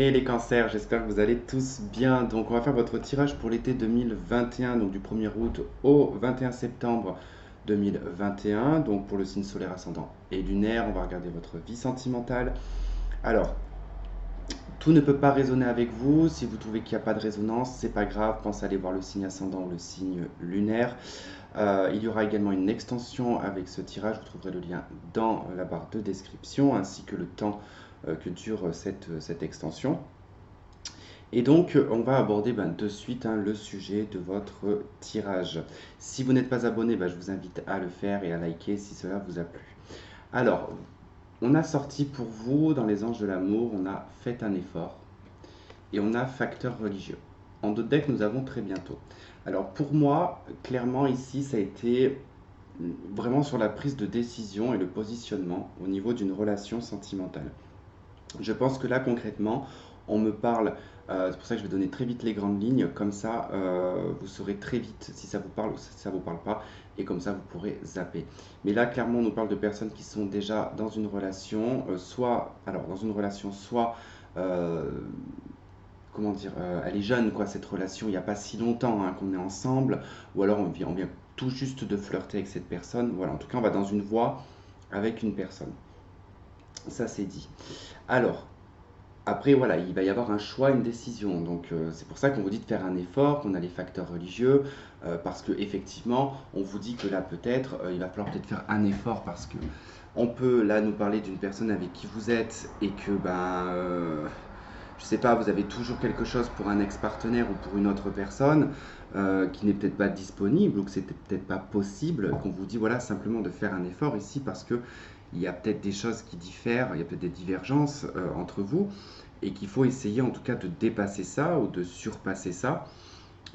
Et les cancers, j'espère que vous allez tous bien. Donc, on va faire votre tirage pour l'été 2021, donc du 1er août au 21 septembre 2021. Donc, pour le signe solaire ascendant et lunaire, on va regarder votre vie sentimentale. Alors, tout ne peut pas résonner avec vous. Si vous trouvez qu'il n'y a pas de résonance, c'est pas grave. Pensez à aller voir le signe ascendant ou le signe lunaire. Il y aura également une extension avec ce tirage. Vous trouverez le lien dans la barre de description ainsi que le temps que dure cette extension. Et donc, on va aborder de suite le sujet de votre tirage. Si vous n'êtes pas abonné, je vous invite à le faire et à liker si cela vous a plu. Alors, on a sorti pour vous, dans les anges de l'amour, on a fait un effort et on a facteur religieux. En d'autres decks, nous avons très bientôt. Alors, pour moi, clairement, ici, ça a été vraiment sur la prise de décision et le positionnement au niveau d'une relation sentimentale. Je pense que là, concrètement, on me parle, c'est pour ça que je vais donner très vite les grandes lignes, comme ça, vous saurez très vite si ça vous parle ou si ça ne vous parle pas, et comme ça, vous pourrez zapper. Mais là, clairement, on nous parle de personnes qui sont déjà dans une relation, soit, euh, comment dire, elle est jeune, quoi, cette relation, il n'y a pas si longtemps qu'on est ensemble, ou alors on vient tout juste de flirter avec cette personne. Voilà, en tout cas, on va dans une voie avec une personne. Ça, c'est dit. Alors, après, voilà, il va y avoir un choix, une décision. Donc, c'est pour ça qu'on vous dit de faire un effort, qu'on a les facteurs religieux, parce que effectivement, on vous dit que là, peut-être, il va falloir peut-être faire un effort, parce que on peut là nous parler d'une personne avec qui vous êtes et que, je sais pas, vous avez toujours quelque chose pour un ex-partenaire ou pour une autre personne qui n'est peut-être pas disponible ou que c'était peut-être pas possible, qu'on vous dit voilà simplement de faire un effort ici parce que il y a peut-être des choses qui diffèrent, il y a peut-être des divergences entre vous et qu'il faut essayer en tout cas de dépasser ça ou de surpasser ça.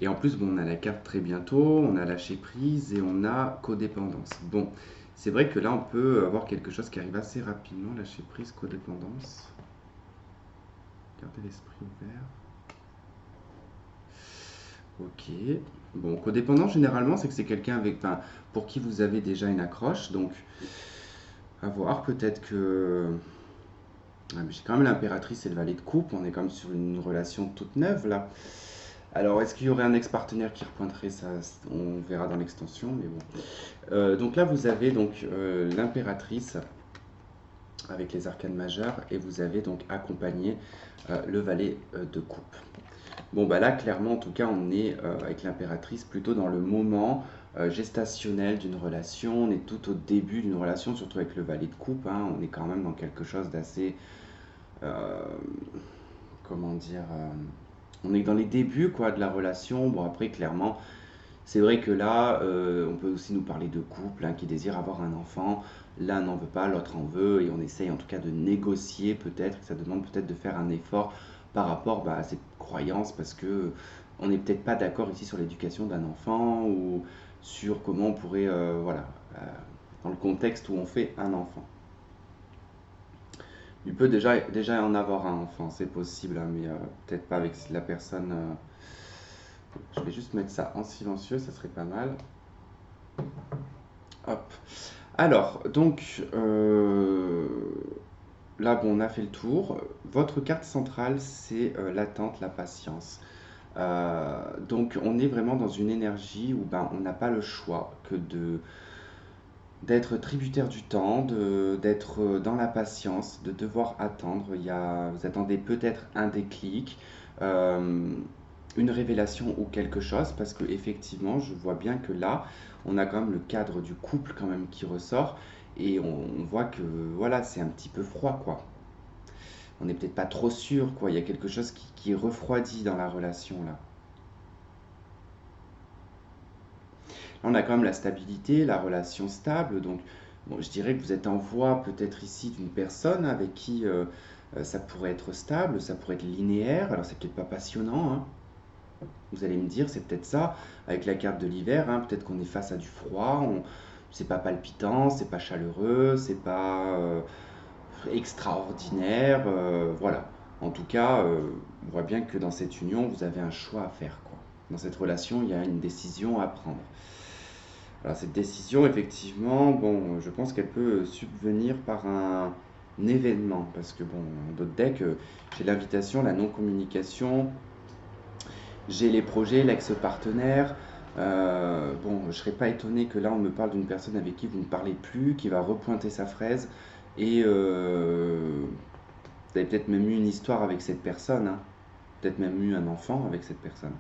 Et en plus, bon, on a la carte très bientôt, on a lâché prise et on a codépendance. Bon, c'est vrai que là, on peut avoir quelque chose qui arrive assez rapidement, lâcher prise, codépendance. Gardez l'esprit ouvert. Ok. Bon, codépendant, généralement, c'est que c'est quelqu'un avec, enfin, pour qui vous avez déjà une accroche. Donc, à voir, peut-être que. Ah, mais j'ai quand même l'impératrice et le valet de coupe. On est quand même sur une relation toute neuve, là. Alors, est-ce qu'il y aurait un ex-partenaire qui repointerait ça? On verra dans l'extension, mais bon. Donc là, vous avez donc l'impératrice avec les arcanes majeures et vous avez donc accompagné le valet de coupe. Bon, là, clairement, en tout cas, on est avec l'impératrice plutôt dans le moment gestationnel d'une relation. On est tout au début d'une relation, surtout avec le valet de coupe. On est quand même dans quelque chose d'assez. euh, comment dire on est dans les débuts quoi, de la relation. Bon, après, clairement, c'est vrai que là, on peut aussi nous parler de couple qui désire avoir un enfant. L'un n'en veut pas, l'autre en veut, et on essaye en tout cas de négocier peut-être, ça demande peut-être de faire un effort par rapport à cette croyance, parce que on n'est peut-être pas d'accord ici sur l'éducation d'un enfant, ou sur comment on pourrait, voilà, dans le contexte où on fait un enfant. Il peut déjà en avoir un enfant, c'est possible, mais peut-être pas avec la personne. Je vais juste mettre ça en silencieux, ça serait pas mal. Hop. Alors, donc, là, bon, on a fait le tour. Votre carte centrale, c'est l'attente, la patience. Donc, on est vraiment dans une énergie où on n'a pas le choix que d'être tributaire du temps, d'être dans la patience, de devoir attendre. Vous attendez peut-être un déclic, euh, une révélation ou quelque chose, parce que effectivement, je vois bien que là, on a quand même le cadre du couple quand même qui ressort, et on voit que voilà, c'est un petit peu froid, quoi. On n'est peut-être pas trop sûr, quoi. Il y a quelque chose qui est refroidi dans la relation, là. On a quand même la stabilité, la relation stable. Donc, bon, je dirais que vous êtes en voie peut-être ici d'une personne avec qui ça pourrait être stable, ça pourrait être linéaire. Alors, c'est peut-être pas passionnant, hein. Vous allez me dire, c'est peut-être ça. Avec la carte de l'hiver, peut-être qu'on est face à du froid. C'est pas palpitant, c'est pas chaleureux, c'est pas extraordinaire. Voilà. En tout cas, on voit bien que dans cette union, vous avez un choix à faire, quoi. Dans cette relation, il y a une décision à prendre. Alors cette décision, effectivement, bon, je pense qu'elle peut subvenir par un... événement. Parce que bon, dans d'autres decks, j'ai l'invitation, la non-communication, j'ai les projets, l'ex-partenaire. Bon, je serais pas étonné que là, on me parle d'une personne avec qui vous ne parlez plus, qui va repointer sa fraise. Et vous avez peut-être même eu une histoire avec cette personne, hein. Peut-être même eu un enfant avec cette personne.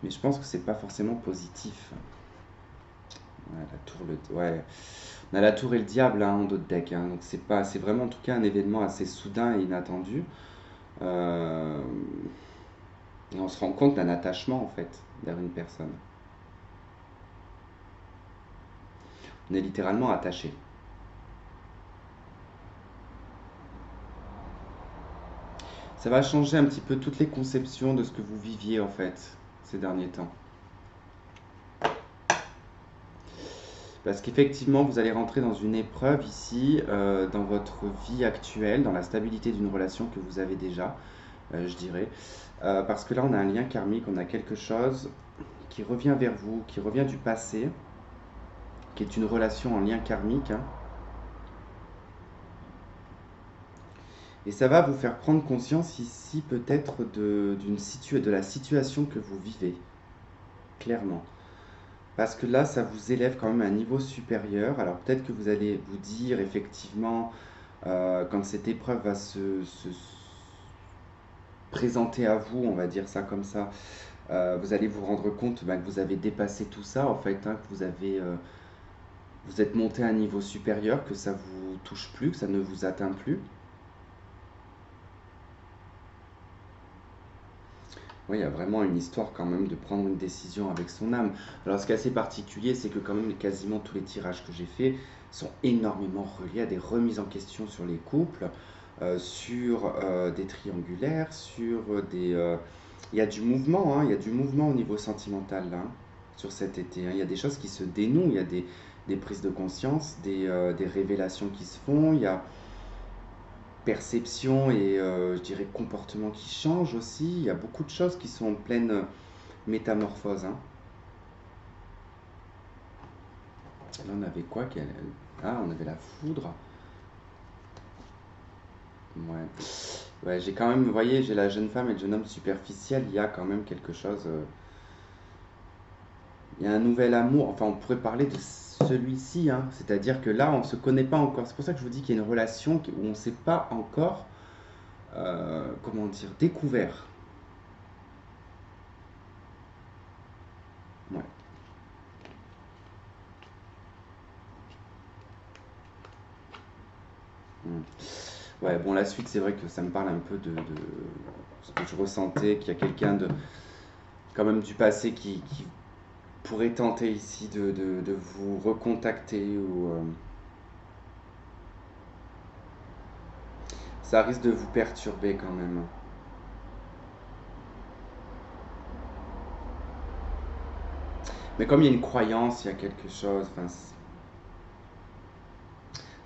Mais je pense que c'est pas forcément positif. Ouais, la tour, ouais. On a la tour et le diable hein, en d'autres decks, hein. Donc c'est pas, c'est vraiment en tout cas un événement assez soudain et inattendu. Euh, et on se rend compte d'un attachement en fait vers une personne. On est littéralement attaché. Ça va changer un petit peu toutes les conceptions de ce que vous viviez en fait ces derniers temps. Parce qu'effectivement, vous allez rentrer dans une épreuve ici, dans votre vie actuelle, dans la stabilité d'une relation que vous avez déjà, je dirais. Parce que là, on a un lien karmique, on a quelque chose qui revient vers vous, qui revient du passé, qui est une relation en lien karmique, hein. Et ça va vous faire prendre conscience ici peut-être de la situation que vous vivez, clairement. Parce que là, ça vous élève quand même à un niveau supérieur. Alors peut-être que vous allez vous dire effectivement, quand cette épreuve va se présenter à vous, on va dire ça comme ça, vous allez vous rendre compte bah, que vous avez dépassé tout ça, en fait, hein, que vous êtes monté à un niveau supérieur, que ça vous touche plus, que ça ne vous atteint plus. Oui, il y a vraiment une histoire quand même de prendre une décision avec son âme. Alors ce qui est assez particulier, c'est que quand même quasiment tous les tirages que j'ai faits sont énormément reliés à des remises en question sur les couples, sur des triangulaires, sur des... il y a du mouvement, hein, il y a du mouvement au niveau sentimental là, hein, sur cet été, hein. Il y a des choses qui se dénouent, il y a des prises de conscience, des révélations qui se font, il y a perception et je dirais comportement qui changent aussi. Il y a beaucoup de choses qui sont en pleine métamorphose, hein. Là, on avait quoi Ah, on avait la foudre. Ouais. Ouais, j'ai quand même, vous voyez, j'ai la jeune femme et le jeune homme superficiel. Il y a quand même quelque chose. Il y a un nouvel amour. Enfin, on pourrait parler de celui-ci, hein. C'est-à-dire que là, on ne se connaît pas encore. C'est pour ça que je vous dis qu'il y a une relation où on ne s'est pas encore, comment dire, découvert. Ouais. Mm. Ouais, bon, la suite, c'est vrai que ça me parle un peu de ce que je ressentais, qu'il y a quelqu'un de, quand même du passé qui pourrait tenter ici de vous recontacter ou ça risque de vous perturber quand même. Mais comme il y a une croyance, il y a quelque chose, enfin,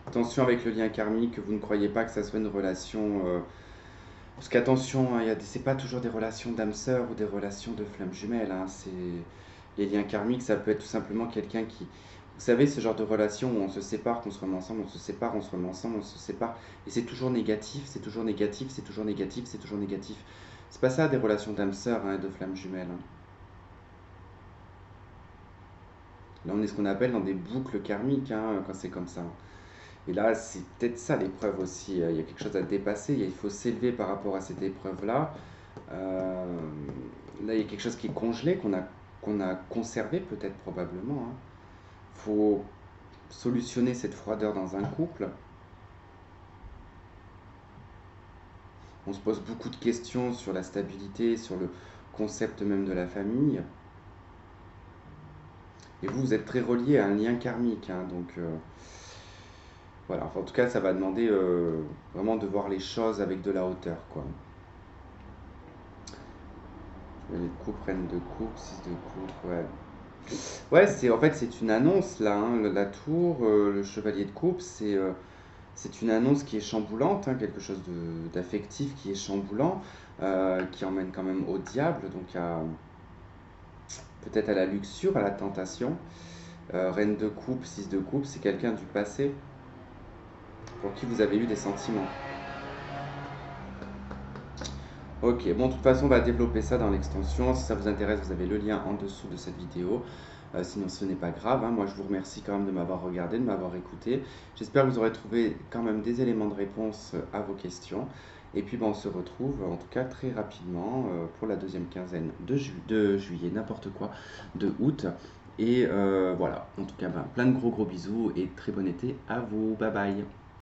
attention avec le lien karmique, que vous ne croyez pas que ça soit une relation. Parce qu'attention, hein, c'est pas toujours des relations d'âme sœur ou des relations de flammes jumelles, hein. Les liens karmiques, ça peut être tout simplement quelqu'un qui. Vous savez, ce genre de relation où on se sépare, qu'on se remet ensemble, on se sépare, on se remet ensemble, on se sépare. Et c'est toujours négatif, c'est toujours négatif, c'est toujours négatif, c'est toujours négatif. C'est pas ça des relations d'âme sœur hein, et de flammes jumelles, hein. Là, on est ce qu'on appelle dans des boucles karmiques hein, quand c'est comme ça. Et là, c'est peut-être ça l'épreuve aussi. Il y a quelque chose à dépasser. Il faut s'élever par rapport à cette épreuve-là. Euh, Là, il y a quelque chose qui est congelé, qu'on a conservé peut-être probablement, hein. Il faut solutionner cette froideur dans un couple. On se pose beaucoup de questions sur la stabilité, sur le concept même de la famille. Et vous, vous êtes très relié à un lien karmique, hein, donc voilà. Enfin, en tout cas, ça va demander vraiment de voir les choses avec de la hauteur, quoi. Les coupes, reine de coupe, 6 de coupe, ouais. Ouais, c'est en fait c'est une annonce là, hein, la tour, le chevalier de coupe, c'est une annonce qui est chamboulante, hein, quelque chose d'affectif qui est chamboulant, qui emmène quand même au diable, donc peut-être à la luxure, à la tentation. Reine de coupe, 6 de coupe, c'est quelqu'un du passé. pour qui vous avez eu des sentiments. Ok, bon, de toute façon, on va développer ça dans l'extension. Si ça vous intéresse, vous avez le lien en dessous de cette vidéo. Sinon, ce n'est pas grave, hein. Moi, je vous remercie quand même de m'avoir regardé, de m'avoir écouté. J'espère que vous aurez trouvé quand même des éléments de réponse à vos questions. Et puis, ben, on se retrouve en tout cas très rapidement pour la deuxième quinzaine de juillet, n'importe quoi, de août. Et voilà, en tout cas, ben, plein de gros bisous et très bon été à vous. Bye bye.